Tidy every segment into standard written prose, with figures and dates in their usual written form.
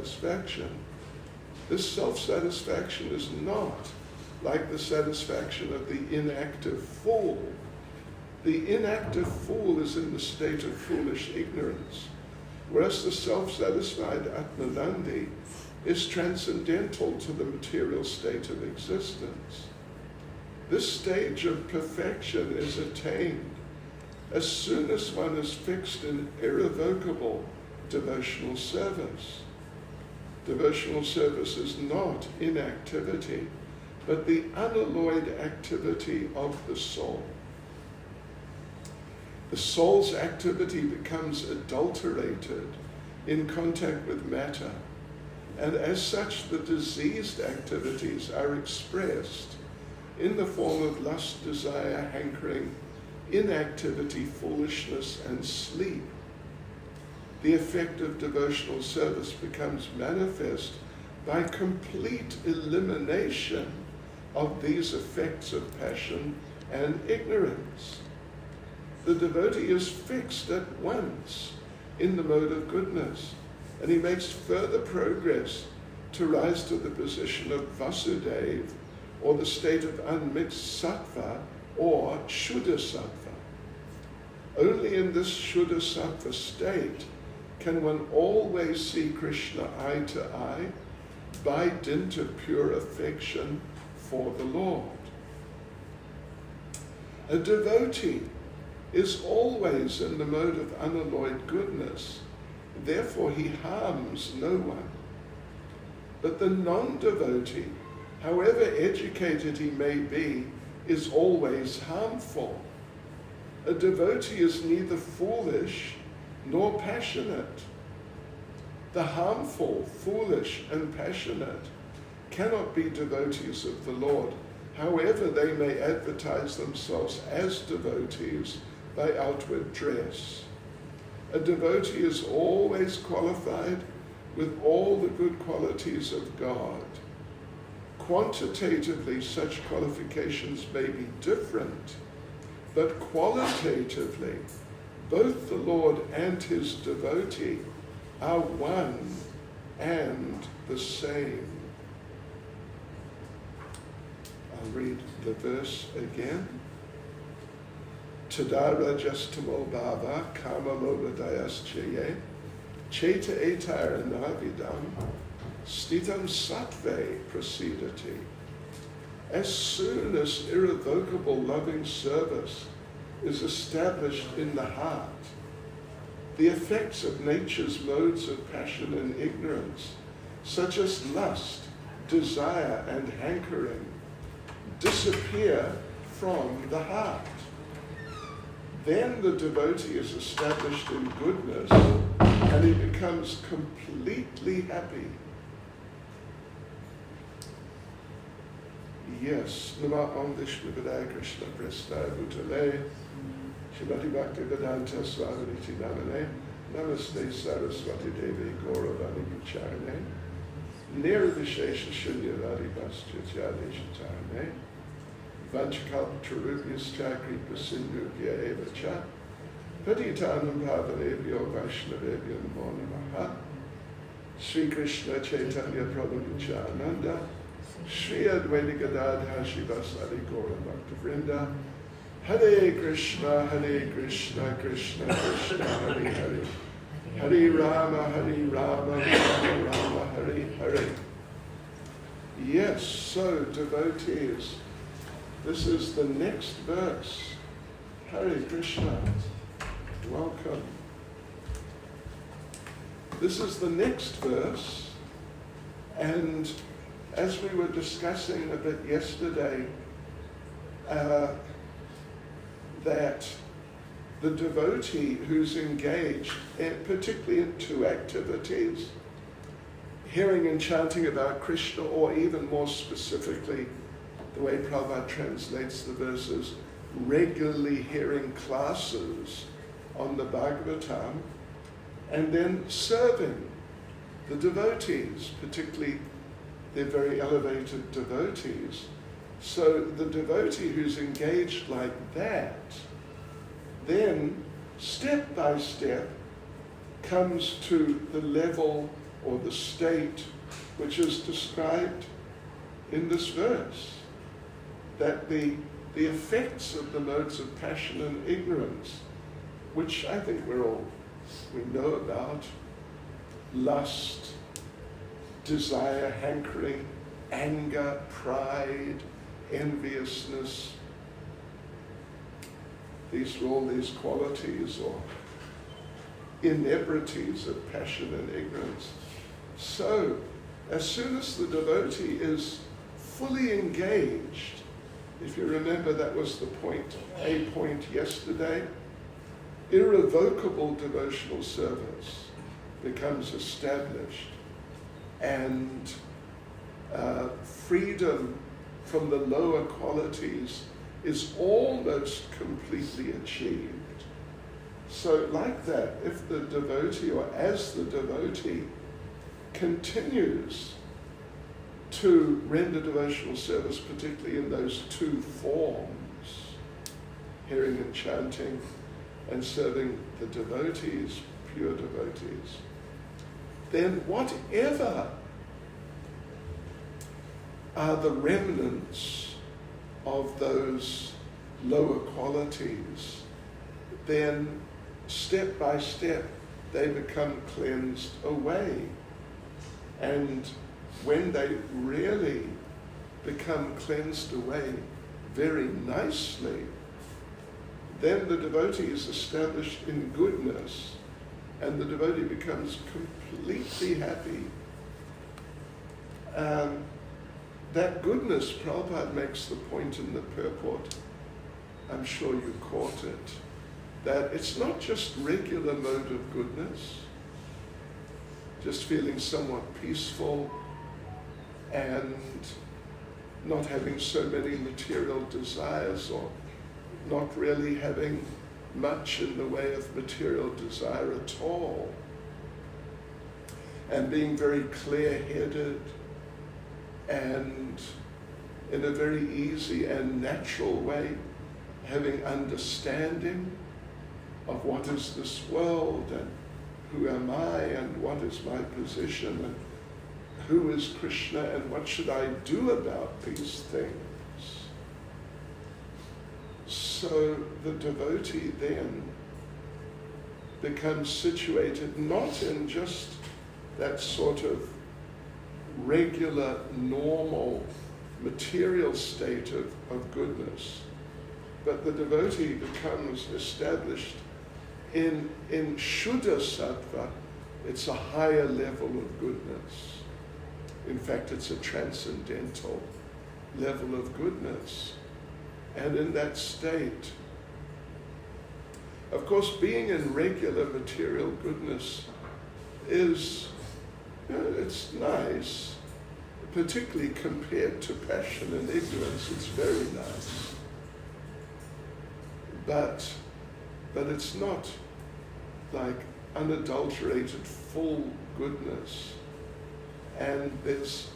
self-satisfaction. This self-satisfaction is not like the satisfaction of the inactive fool. The inactive fool is in the state of foolish ignorance, whereas the self-satisfied Atmanandi is transcendental to the material state of existence. This stage of perfection is attained as soon as one is fixed in irrevocable devotional service. Devotional service is not inactivity, but the unalloyed activity of the soul. The soul's activity becomes adulterated in contact with matter, and as such the diseased activities are expressed in the form of lust, desire, hankering, inactivity, foolishness, and sleep. The effect of devotional service becomes manifest by complete elimination of these effects of passion and ignorance. The devotee is fixed at once in the mode of goodness, and he makes further progress to rise to the position of Vasudeva, or the state of unmixed sattva, or Shuddha sattva. Only in this Shuddha sattva state can one always see Krishna eye to eye by dint of pure affection for the Lord. A devotee is always in the mode of unalloyed goodness, therefore he harms no one. But the non-devotee, however educated he may be, is always harmful. A devotee is neither foolish nor passionate. The harmful, foolish, and passionate cannot be devotees of the Lord, however they may advertise themselves as devotees by outward dress. A devotee is always qualified with all the good qualities of God. Quantitatively, such qualifications may be different, but qualitatively, both the Lord and his devotee are one and the same. I'll read the verse again. Tadara justamo bhava kama lobadayaschaye cheta etara navidam stitam sattve prasidati. As soon as irrevocable loving service is established in the heart, the effects of nature's modes of passion and ignorance, such as lust, desire, and hankering, disappear from the heart. Then the devotee is established in goodness and he becomes completely happy. Yes, Nama Om Vishnu Vidaya Krishna Prestaya Bhutale Shrimati Bhakti Vedanta Swaminiti Namane Namaste Saraswati Devi Gauravani Vicharane Nirvishesha Shunyavadi Bhastyatya Deshatarane Vanchakalpatarubhyascha Kripa Sindhubhya Eva Cha Patitanam Bhavanebhyo Vaishnavebhyo Namo Namaha Sri Krishna Chaitanya Prabhu Nityananda Shri Advaita Gadadha Shivasadi Gaura Bhakta Vrinda Hare Krishna Krishna Krishna Hare Hare Hare Rama Rama Rama Hare Hare. Yes, so devotees, this is the next verse. Hare Krishna, welcome. This is the next verse, and as we were discussing a bit yesterday, that the devotee who's engaged, particularly in two activities, hearing and chanting about Krishna, or even more specifically, the way Prabhupada translates the verses, regularly hearing classes on the Bhagavatam, and then serving the devotees, particularly they're very elevated devotees. So the devotee who's engaged like that, then step by step comes to the level or the state which is described in this verse. That the effects of the modes of passion and ignorance, which I think we know about, lust, desire, hankering, anger, pride, enviousness, these are all these qualities or inebrities of passion and ignorance. So, as soon as the devotee is fully engaged, if you remember that was the point, a point yesterday, irrevocable devotional service becomes established, and freedom from the lower qualities is almost completely achieved. So like that, if the devotee, or as the devotee, continues to render devotional service, particularly in those two forms, hearing and chanting, and serving the devotees, pure devotees, then whatever are the remnants of those lower qualities, then step by step they become cleansed away. And when they really become cleansed away very nicely, then the devotee is established in goodness, and the devotee becomes completely happy. That goodness, Prabhupada makes the point in the purport, I'm sure you caught it, that it's not just regular mode of goodness, just feeling somewhat peaceful and not having so many material desires, or not really having much in the way of material desire at all, and being very clear-headed and in a very easy and natural way having understanding of what is this world, and who am I, and what is my position, and who is Krishna, and what should I do about these things. So the devotee then becomes situated not in just that sort of regular, normal, material state of goodness, but the devotee becomes established in Shuddha Sattva. It's a higher level of goodness. In fact, it's a transcendental level of goodness. And in that state, of course, being in regular material goodness is, it's nice, particularly compared to passion and ignorance. It's very nice. But it's not like unadulterated, full goodness. And there's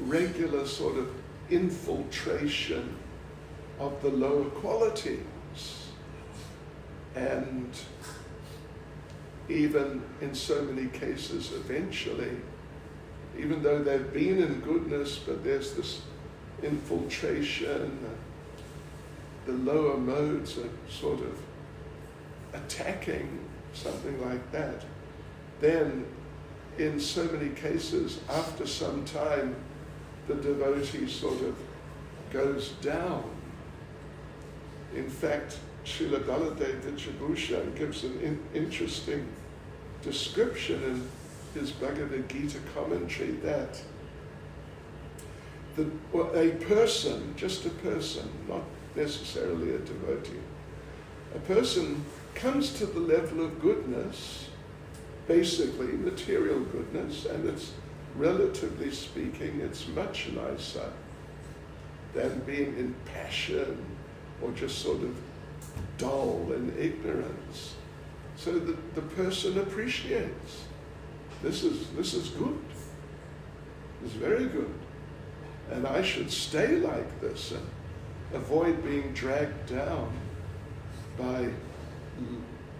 regular sort of infiltration of the lower qualities. And even in so many cases, eventually, even though they've been in goodness, but there's this infiltration, the lower modes are sort of attacking, something like that, then in so many cases, after some time, the devotee sort of goes down. In fact, Srila Baladev Vidyabhushan gives an interesting description in his Bhagavad Gita commentary that a person, just a person, not necessarily a devotee, a person comes to the level of goodness, basically material goodness, and it's, relatively speaking, it's much nicer than being in passion or just sort of dull in ignorance. So that the person appreciates, this is good, it's very good, and I should stay like this and avoid being dragged down by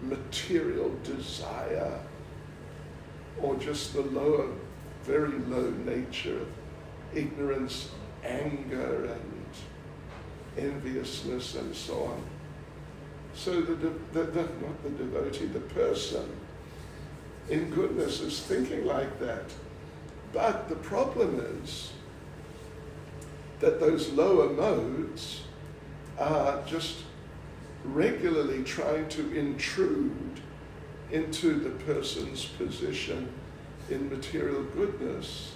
material desire or just the lower very low nature of ignorance, anger, and enviousness, and so on. So not the devotee, the person in goodness is thinking like that. But the problem is that those lower modes are just regularly trying to intrude into the person's position in material goodness.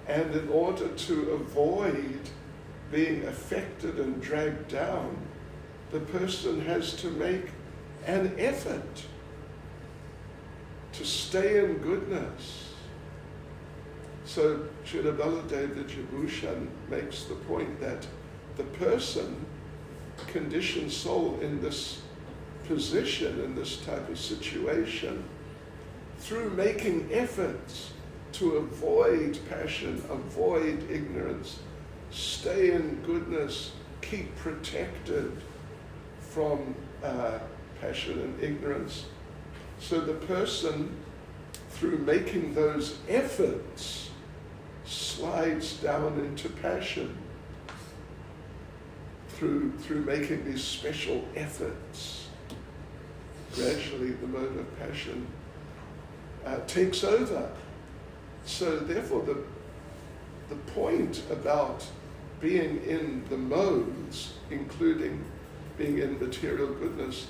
And in order to avoid being affected and dragged down, the person has to make an effort to stay in goodness. So Srila Baladev Vijayabhushan makes the point that the person, conditioned soul in this position, in this type of situation, through making efforts to avoid passion, avoid ignorance, stay in goodness, keep protected from passion and ignorance. So the person, through making those efforts, slides down into passion. Through making these special efforts, gradually the mode of passion takes over. So therefore the point about being in the modes, including being in material goodness,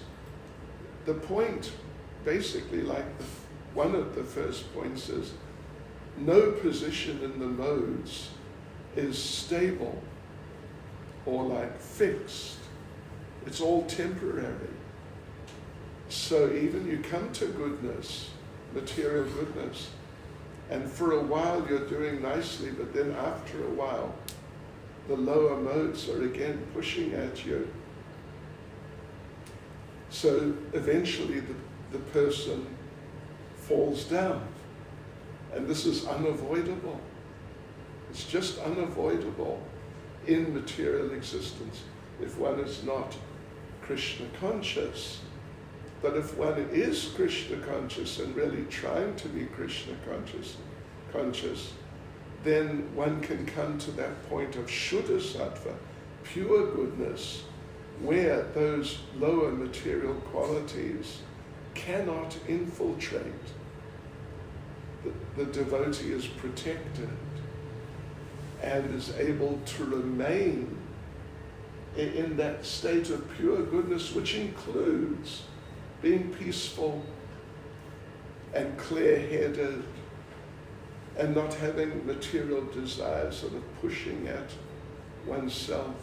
the point basically, like one of the first points, is no position in the modes is stable or like fixed. It's all temporary. So even you come to goodness, material goodness, and for a while you're doing nicely, but then after a while the lower modes are again pushing at you. So eventually the person falls down. And this is unavoidable. It's just unavoidable in material existence if one is not Krishna conscious. But if one is Krishna conscious and really trying to be Krishna conscious, then one can come to that point of Shuddha Sattva, pure goodness, where those lower material qualities cannot infiltrate. The devotee is protected and is able to remain in that state of pure goodness, which includes being peaceful and clear-headed and not having material desires sort of pushing at oneself.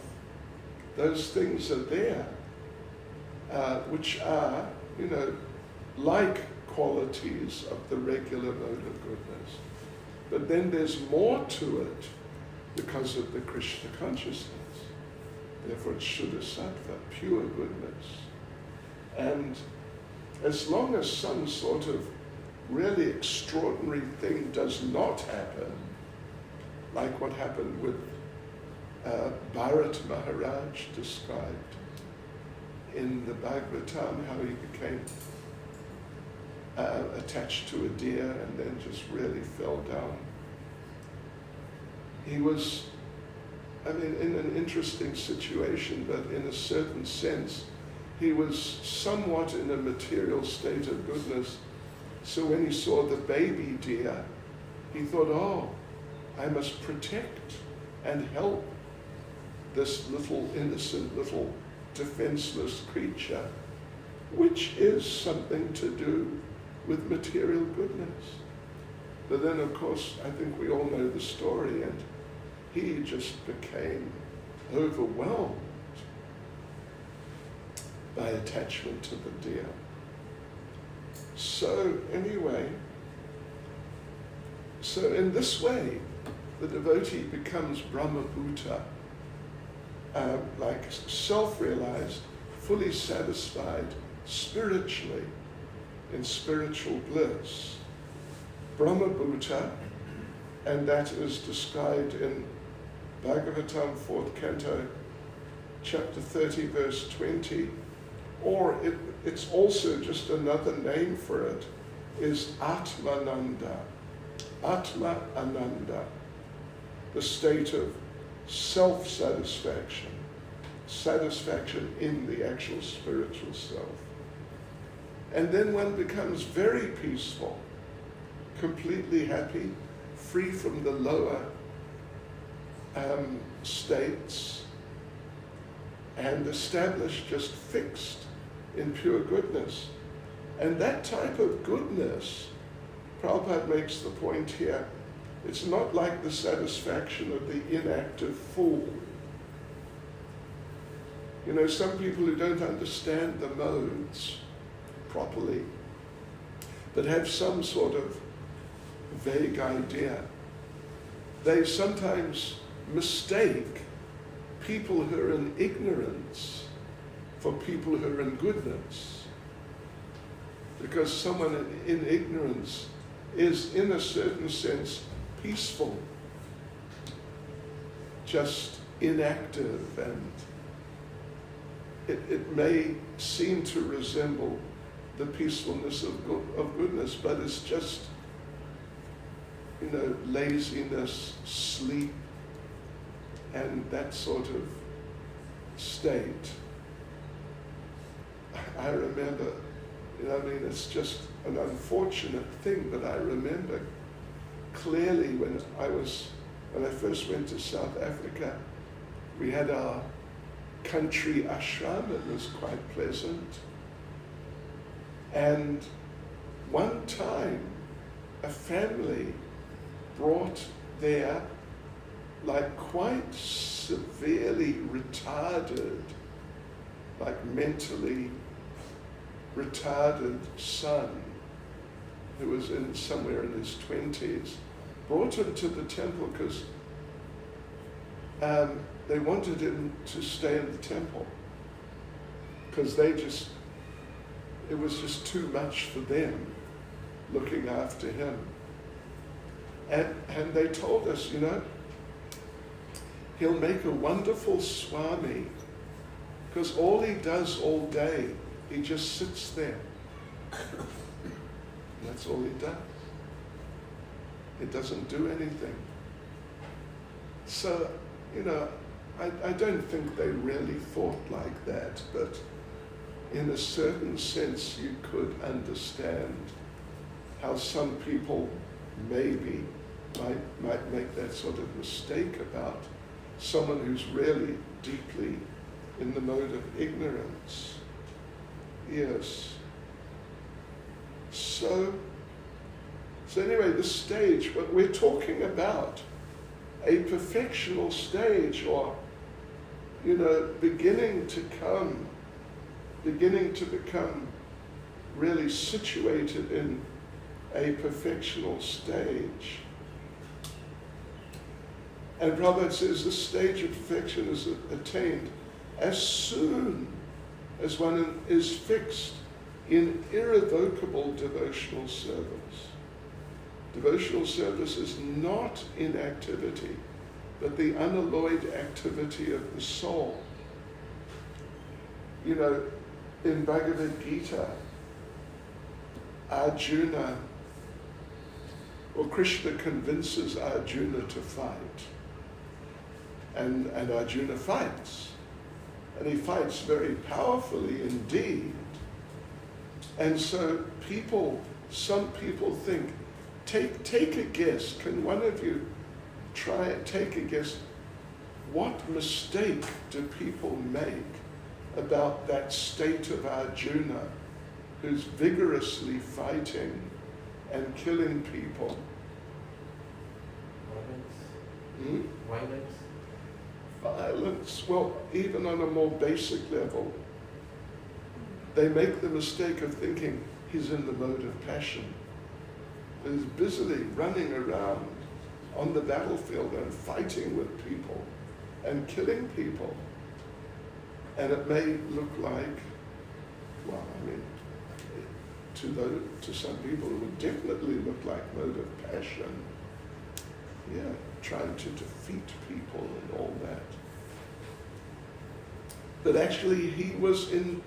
Those things are there, which are, like qualities of the regular mode of goodness. But then there's more to it because of the Krishna consciousness. Therefore it's Shuddha Sattva, pure goodness. And as long as some sort of really extraordinary thing does not happen, like what happened with Bharat Maharaj described in the Bhagavatam, how he became attached to a deer and then just really fell down. He was, in an interesting situation, but in a certain sense, he was somewhat in a material state of goodness. So when he saw the baby deer, he thought, oh, I must protect and help this little innocent, little defenseless creature, which is something to do with material goodness. But then, of course, I think we all know the story, and he just became overwhelmed by attachment to the deer. So anyway, in this way, the devotee becomes Brahmabhuta, like self-realized, fully satisfied spiritually, in spiritual bliss. Brahmabhuta, and that is described in Bhagavatam 4th Canto, chapter 30, verse 20, or it's also just another name for it, is Atmananda. Atma Ananda, the state of self-satisfaction, satisfaction in the actual spiritual self. And then one becomes very peaceful, completely happy, free from the lower states, and established, just fixed in pure goodness. And that type of goodness, Prabhupada makes the point here, it's not like the satisfaction of the inactive fool. You know, some people who don't understand the modes properly, but have some sort of vague idea, they sometimes mistake people who are in ignorance for people who are in goodness. Because someone in ignorance is, in a certain sense, peaceful, just inactive, and it may seem to resemble the peacefulness of goodness, but it's just, you know, laziness, sleep, and that sort of state. I remember, you know, I mean, it's just an unfortunate thing, but I remember clearly when I first went to South Africa, we had our country ashram. It was quite pleasant. And one time, a family brought their, like, quite severely retarded, like mentally retarded son, who was somewhere in his 20s, brought him to the temple because they wanted him to stay in the temple, because it was just too much for them looking after him. And they told us, you know, he'll make a wonderful Swami, because all he does all day, he just sits there. That's all he does. He doesn't do anything. So, you know, I don't think they really thought like that, but in a certain sense you could understand how some people maybe might make that sort of mistake about someone who's really deeply in the mode of ignorance. Yes. So anyway, the stage, what we're talking about, a perfectional stage, or, you know, beginning to become really situated in a perfectional stage. And Prabhupada says the stage of perfection is attained as soon as one is fixed in irrevocable devotional service. Devotional service is not inactivity, but the unalloyed activity of the soul. You know, in Bhagavad Gita, Arjuna, or Krishna convinces Arjuna to fight. And Arjuna fights. And he fights very powerfully indeed. And so some people think, take a guess. Can one of you try it? Take a guess. What mistake do people make about that state of Arjuna who's vigorously fighting and killing people? Violence? Violence. Well, even on a more basic level, they make the mistake of thinking he's in the mode of passion. He's busily running around on the battlefield and fighting with people and killing people. And it may look like, well, I mean, to some people it would definitely look like mode of passion. Yeah, trying to defeat people and all that. But actually he was in